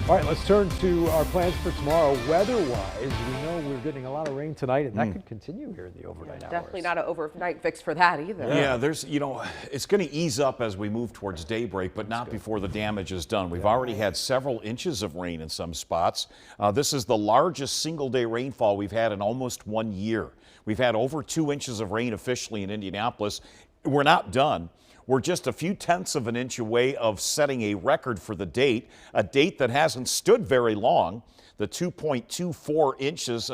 All right, let's turn to our plans for tomorrow. Weather-wise, we know we're getting a lot of rain tonight, and that could continue here in the overnight hours. Definitely not an overnight fix for that either. Yeah, it's going to ease up as we move towards daybreak, but not before the damage is done. We've already had several inches of rain in some spots. This is the largest single-day rainfall we've had in almost 1 year. We've had over 2 inches of rain officially in Indianapolis. We're not done. We're just a few tenths of an inch away of setting a record for the date, a date that hasn't stood very long. The 2.24 inches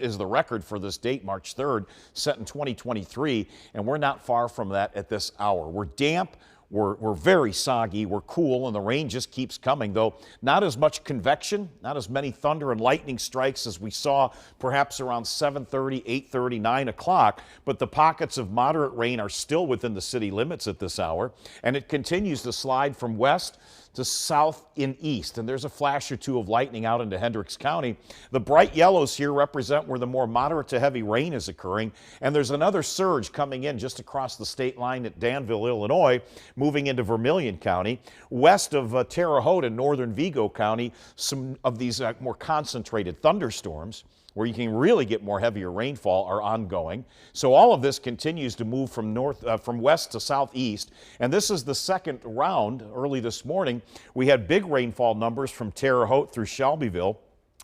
is the record for this date, March 3rd, set in 2023, and we're not far from that at this hour. We're damp. We're very soggy, we're cool, and the rain just keeps coming, though not as much convection, not as many thunder and lightning strikes as we saw perhaps around 7:30, 8:30, 9 o'clock, but the pockets of moderate rain are still within the city limits at this hour, and it continues to slide from west to south and east, and there's a flash or two of lightning out into Hendricks County. The bright yellows here represent where the more moderate to heavy rain is occurring, and there's another surge coming in just across the state line at Danville, Illinois, moving into Vermilion County. West of Terre Haute in northern Vigo County, some of these more concentrated thunderstorms where you can really get more heavier rainfall are ongoing. So all of this continues to move from west to southeast. And this is the second round. Early this morning, we had big rainfall numbers from Terre Haute through Shelbyville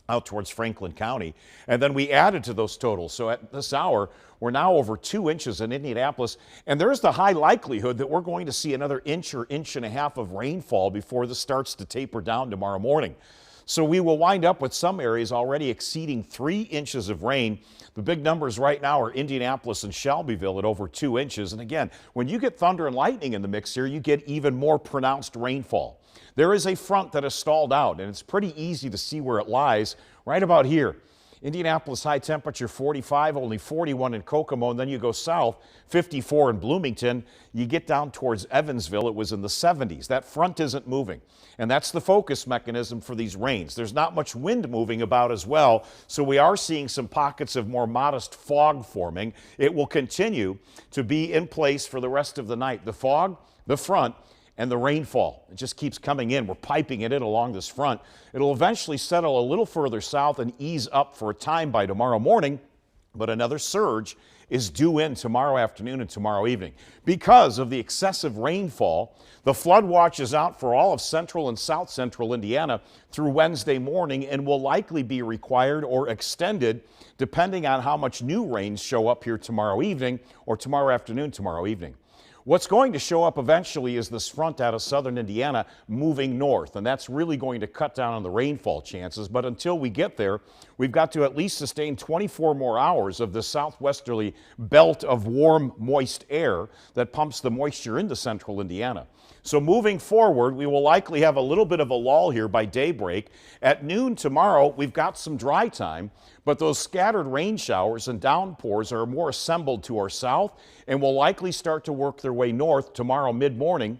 out towards Franklin County. And then we added to those totals. So at this hour, we're now over 2 inches in Indianapolis. And there's the high likelihood that we're going to see another inch or inch and a half of rainfall before this starts to taper down tomorrow morning. So we will wind up with some areas already exceeding 3 inches of rain. The big numbers right now are Indianapolis and Shelbyville at over 2 inches. And again, when you get thunder and lightning in the mix here, you get even more pronounced rainfall. There is a front that has stalled out, and it's pretty easy to see where it lies right about here. Indianapolis high temperature 45, only 41 in Kokomo, and then you go south, 54 in Bloomington. You get down towards Evansville, it was in the 70s. That front isn't moving, and that's the focus mechanism for these rains. There's not much wind moving about as well, so we are seeing some pockets of more modest fog forming. It will continue to be in place for the rest of the night. The fog, the front, and the rainfall. It just keeps coming in. We're piping it in along this front. It'll eventually settle a little further south and ease up for a time by tomorrow morning, but another surge is due in tomorrow afternoon and tomorrow evening. Because of the excessive rainfall, the flood watch is out for all of central and south central Indiana through Wednesday morning and will likely be required or extended depending on how much new rains show up here tomorrow evening or tomorrow afternoon, tomorrow evening. What's going to show up eventually is this front out of southern Indiana moving north, and that's really going to cut down on the rainfall chances. But until we get there, we've got to at least sustain 24 more hours of the southwesterly belt of warm, moist air that pumps the moisture into central Indiana. So moving forward, we will likely have a little bit of a lull here by daybreak. At noon tomorrow, we've got some dry time, but those scattered rain showers and downpours are more assembled to our south and will likely start to work their way north tomorrow mid-morning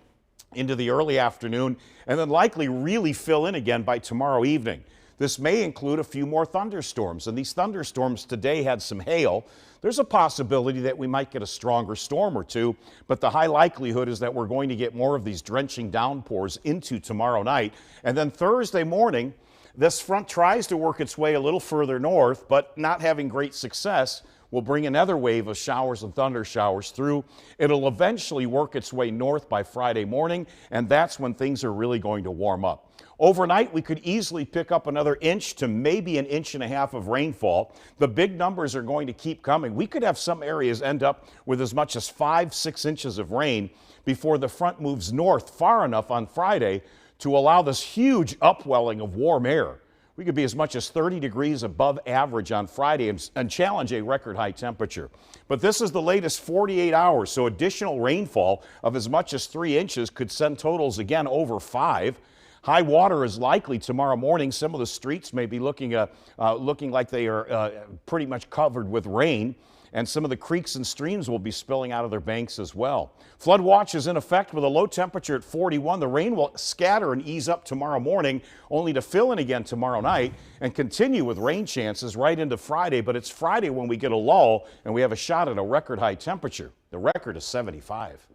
into the early afternoon, and then likely really fill in again by tomorrow evening. This may include a few more thunderstorms, and these thunderstorms today had some hail. There's a possibility that we might get a stronger storm or two, but the high likelihood is that we're going to get more of these drenching downpours into tomorrow night. And then Thursday morning, this front tries to work its way a little further north, but not having great success. Will bring another wave of showers and thunder showers through. It'll eventually work its way north by Friday morning, and that's when things are really going to warm up. Overnight, we could easily pick up another inch to maybe an inch and a half of rainfall. The big numbers are going to keep coming. We could have some areas end up with as much as 5-6 inches of rain before the front moves north far enough on Friday to allow this huge upwelling of warm air. We could be as much as 30 degrees above average on Friday and challenge a record high temperature. But this is the latest 48 hours, so additional rainfall of as much as 3 inches could send totals again over 5. High water is likely tomorrow morning. Some of the streets may be looking like they are pretty much covered with rain, and some of the creeks and streams will be spilling out of their banks as well. Flood watch is in effect with a low temperature at 41. The rain will scatter and ease up tomorrow morning, only to fill in again tomorrow night and continue with rain chances right into Friday. But it's Friday when we get a lull and we have a shot at a record high temperature. The record is 75.